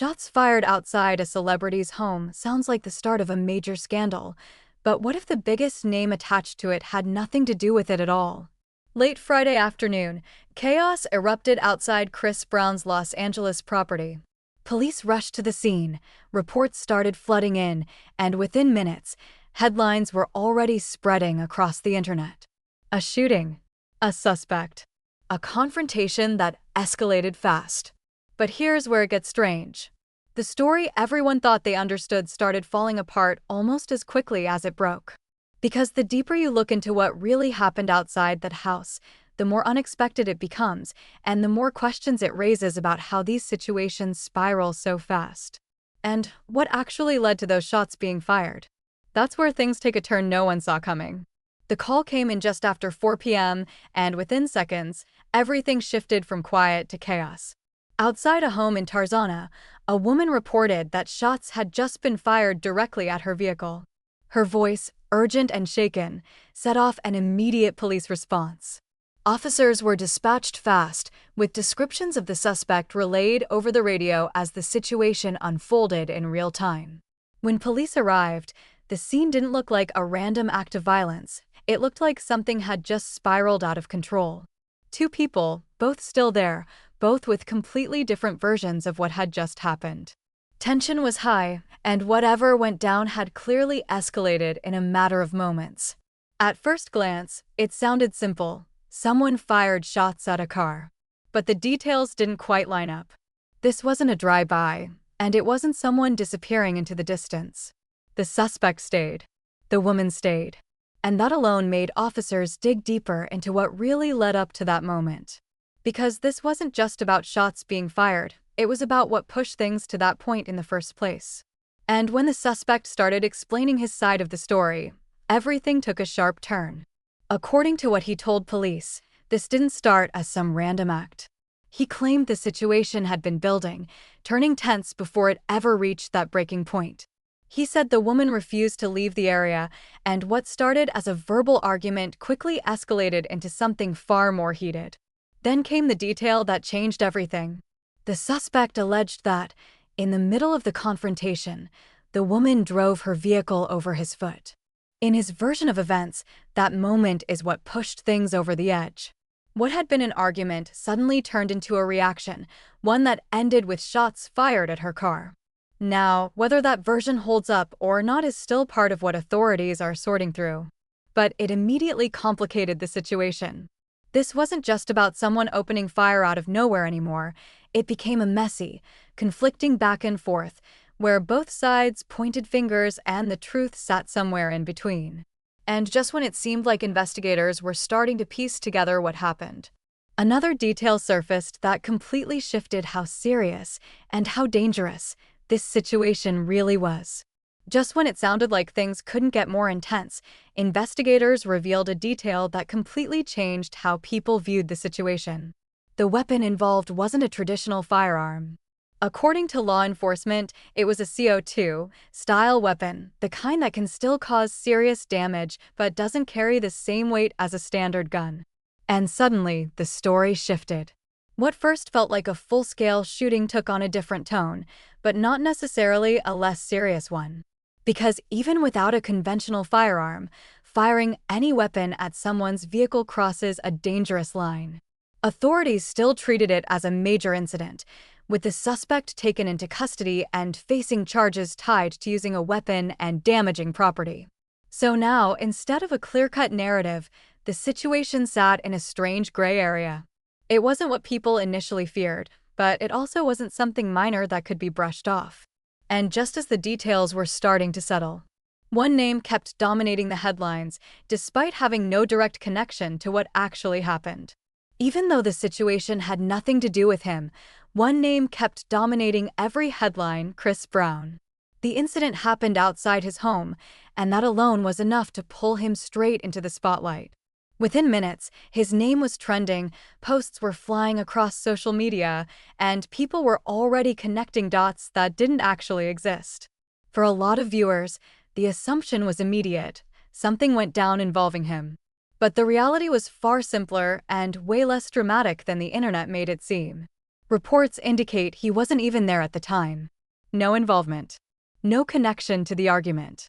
Shots fired outside a celebrity's home sounds like the start of a major scandal, but what if the biggest name attached to it had nothing to do with it at all? Late Friday afternoon, chaos erupted outside Chris Brown's Los Angeles property. Police rushed to the scene, reports started flooding in, and within minutes, headlines were already spreading across the internet. A shooting, a suspect, a confrontation that escalated fast. But here's where it gets strange. The story everyone thought they understood started falling apart almost as quickly as it broke. Because the deeper you look into what really happened outside that house, the more unexpected it becomes, and the more questions it raises about how these situations spiral so fast. And what actually led to those shots being fired? That's where things take a turn no one saw coming. The call came in just after 4 p.m., and within seconds, everything shifted from quiet to chaos. Outside a home in Tarzana, a woman reported that shots had just been fired directly at her vehicle. Her voice, urgent and shaken, set off an immediate police response. Officers were dispatched fast, with descriptions of the suspect relayed over the radio as the situation unfolded in real time. When police arrived, the scene didn't look like a random act of violence. It looked like something had just spiraled out of control. Two people, both still there, both with completely different versions of what had just happened. Tension was high, and whatever went down had clearly escalated in a matter of moments. At first glance, it sounded simple. Someone fired shots at a car. But the details didn't quite line up. This wasn't a drive-by, and it wasn't someone disappearing into the distance. The suspect stayed. The woman stayed. And that alone made officers dig deeper into what really led up to that moment. Because this wasn't just about shots being fired, it was about what pushed things to that point in the first place. And when the suspect started explaining his side of the story, everything took a sharp turn. According to what he told police, this didn't start as some random act. He claimed the situation had been building, turning tense before it ever reached that breaking point. He said the woman refused to leave the area, and what started as a verbal argument quickly escalated into something far more heated. Then came the detail that changed everything. The suspect alleged that, in the middle of the confrontation, the woman drove her vehicle over his foot. In his version of events, that moment is what pushed things over the edge. What had been an argument suddenly turned into a reaction, one that ended with shots fired at her car. Now, whether that version holds up or not is still part of what authorities are sorting through. But it immediately complicated the situation. This wasn't just about someone opening fire out of nowhere anymore. It became a messy, conflicting back and forth, where both sides pointed fingers and the truth sat somewhere in between. And just when it seemed like investigators were starting to piece together what happened, another detail surfaced that completely shifted how serious and how dangerous this situation really was. Just when it sounded like things couldn't get more intense, investigators revealed a detail that completely changed how people viewed the situation. The weapon involved wasn't a traditional firearm. According to law enforcement, it was a CO2-style weapon, the kind that can still cause serious damage but doesn't carry the same weight as a standard gun. And suddenly, the story shifted. What first felt like a full-scale shooting took on a different tone, but not necessarily a less serious one. Because even without a conventional firearm, firing any weapon at someone's vehicle crosses a dangerous line. Authorities still treated it as a major incident, with the suspect taken into custody and facing charges tied to using a weapon and damaging property. So now, instead of a clear-cut narrative, the situation sat in a strange gray area. It wasn't what people initially feared, but it also wasn't something minor that could be brushed off. And just as the details were starting to settle, one name kept dominating the headlines, despite having no direct connection to what actually happened. Even though the situation had nothing to do with him, one name kept dominating every headline: Chris Brown. The incident happened outside his home, and that alone was enough to pull him straight into the spotlight. Within minutes, his name was trending, posts were flying across social media, and people were already connecting dots that didn't actually exist. For a lot of viewers, the assumption was immediate: something went down involving him. But the reality was far simpler and way less dramatic than the internet made it seem. Reports indicate he wasn't even there at the time. No involvement. No connection to the argument.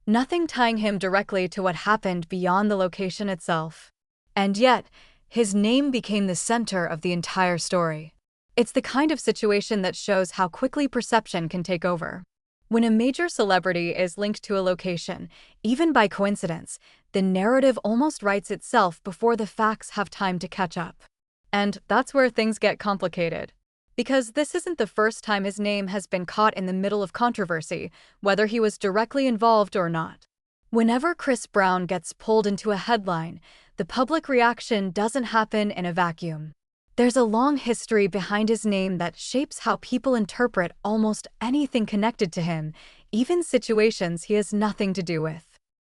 Nothing tying him directly to what happened beyond the location itself. And yet, his name became the center of the entire story. It's the kind of situation that shows how quickly perception can take over. When a major celebrity is linked to a location, even by coincidence, the narrative almost writes itself before the facts have time to catch up. And that's where things get complicated. Because this isn't the first time his name has been caught in the middle of controversy, whether he was directly involved or not. Whenever Chris Brown gets pulled into a headline, the public reaction doesn't happen in a vacuum. There's a long history behind his name that shapes how people interpret almost anything connected to him, even situations he has nothing to do with.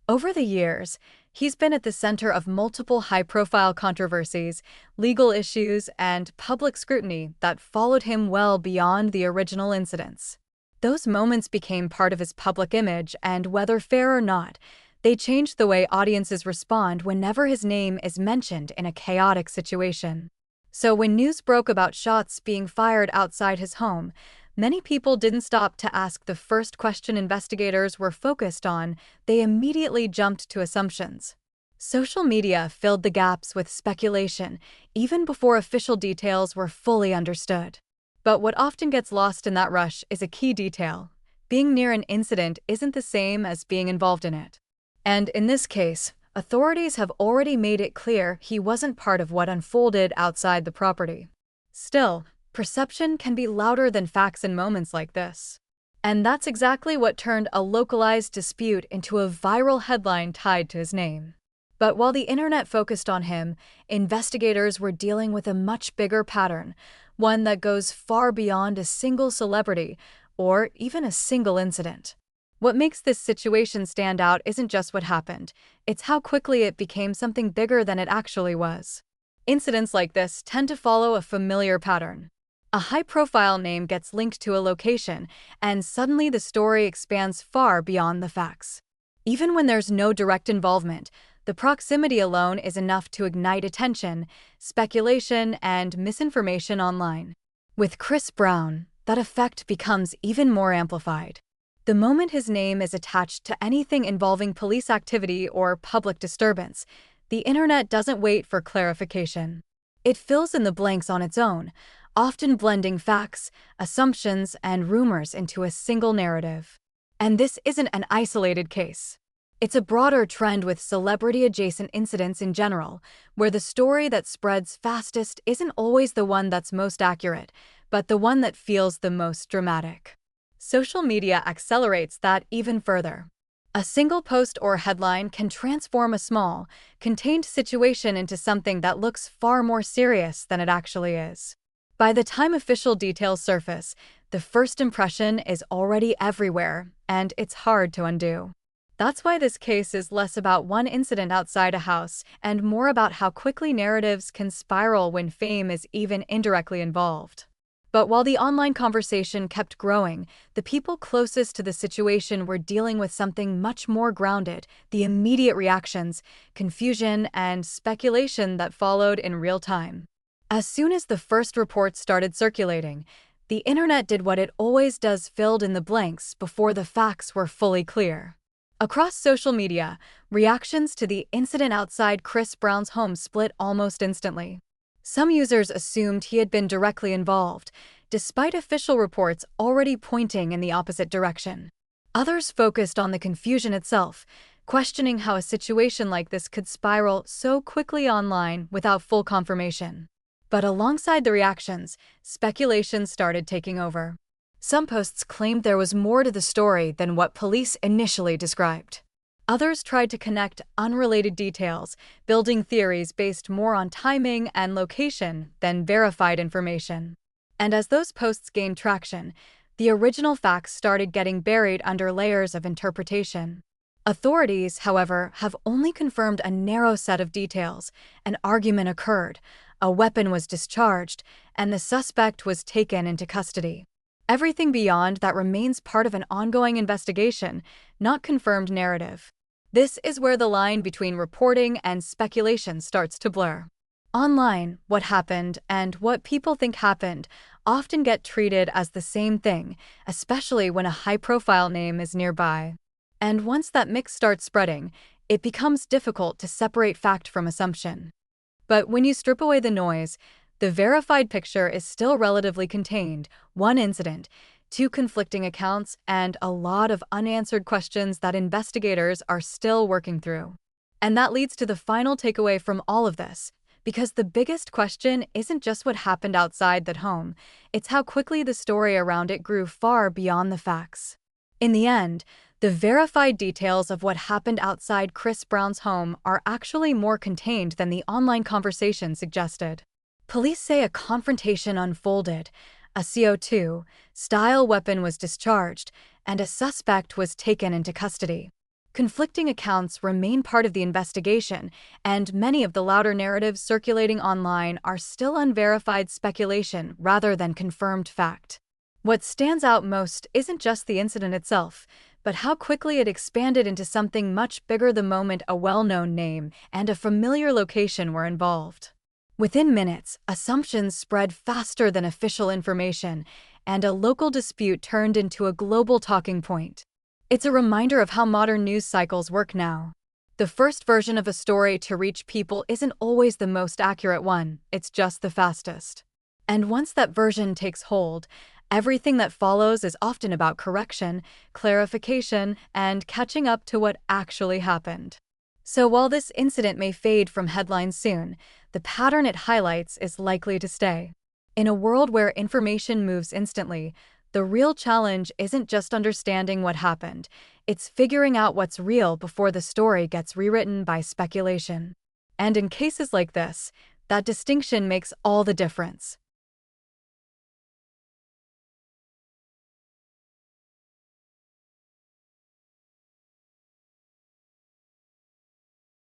Over the years, he's been at the center of multiple high-profile controversies, legal issues, and public scrutiny that followed him well beyond the original incidents. Those moments became part of his public image, and whether fair or not, they changed the way audiences respond whenever his name is mentioned in a chaotic situation. So when news broke about shots being fired outside his home, many people didn't stop to ask the first question investigators were focused on. They immediately jumped to assumptions. Social media filled the gaps with speculation, even before official details were fully understood. But what often gets lost in that rush is a key detail. Being near an incident isn't the same as being involved in it. And in this case, authorities have already made it clear he wasn't part of what unfolded outside the property. Still, perception can be louder than facts in moments like this. And that's exactly what turned a localized dispute into a viral headline tied to his name. But while the internet focused on him, investigators were dealing with a much bigger pattern, one that goes far beyond a single celebrity or even a single incident. What makes this situation stand out isn't just what happened, it's how quickly it became something bigger than it actually was. Incidents like this tend to follow a familiar pattern. A high-profile name gets linked to a location, and suddenly the story expands far beyond the facts. Even when there's no direct involvement, the proximity alone is enough to ignite attention, speculation, and misinformation online. With Chris Brown, that effect becomes even more amplified. The moment his name is attached to anything involving police activity or public disturbance, the internet doesn't wait for clarification. It fills in the blanks on its own, often blending facts, assumptions, and rumors into a single narrative. And this isn't an isolated case. It's a broader trend with celebrity-adjacent incidents in general, where the story that spreads fastest isn't always the one that's most accurate, but the one that feels the most dramatic. Social media accelerates that even further. A single post or headline can transform a small, contained situation into something that looks far more serious than it actually is. By the time official details surface, the first impression is already everywhere, and it's hard to undo. That's why this case is less about one incident outside a house and more about how quickly narratives can spiral when fame is even indirectly involved. But while the online conversation kept growing, the people closest to the situation were dealing with something much more grounded: the immediate reactions, confusion, and speculation that followed in real time. As soon as the first reports started circulating, the internet did what it always does: filled in the blanks before the facts were fully clear. Across social media, reactions to the incident outside Chris Brown's home split almost instantly. Some users assumed he had been directly involved, despite official reports already pointing in the opposite direction. Others focused on the confusion itself, questioning how a situation like this could spiral so quickly online without full confirmation. But alongside the reactions, speculation started taking over. Some posts claimed there was more to the story than what police initially described. Others tried to connect unrelated details, building theories based more on timing and location than verified information. And as those posts gained traction, the original facts started getting buried under layers of interpretation. Authorities, however, have only confirmed a narrow set of details. An argument occurred, a weapon was discharged, and the suspect was taken into custody. Everything beyond that remains part of an ongoing investigation, not confirmed narrative. This is where the line between reporting and speculation starts to blur. Online, what happened and what people think happened often get treated as the same thing, especially when a high-profile name is nearby. And once that mix starts spreading, it becomes difficult to separate fact from assumption. But when you strip away the noise, the verified picture is still relatively contained: one incident, two conflicting accounts, and a lot of unanswered questions that investigators are still working through. And that leads to the final takeaway from all of this, because the biggest question isn't just what happened outside that home, it's how quickly the story around it grew far beyond the facts. In the end, the verified details of what happened outside Chris Brown's home are actually more contained than the online conversation suggested. Police say a confrontation unfolded, a CO2 style weapon was discharged, and a suspect was taken into custody. Conflicting accounts remain part of the investigation, and many of the louder narratives circulating online are still unverified speculation rather than confirmed fact. What stands out most isn't just the incident itself, but how quickly it expanded into something much bigger the moment a well-known name and a familiar location were involved. Within minutes, assumptions spread faster than official information, and a local dispute turned into a global talking point. It's a reminder of how modern news cycles work now. The first version of a story to reach people isn't always the most accurate one, it's just the fastest. And once that version takes hold, everything that follows is often about correction, clarification, and catching up to what actually happened. So while this incident may fade from headlines soon, the pattern it highlights is likely to stay. In a world where information moves instantly, the real challenge isn't just understanding what happened, it's figuring out what's real before the story gets rewritten by speculation. And in cases like this, that distinction makes all the difference.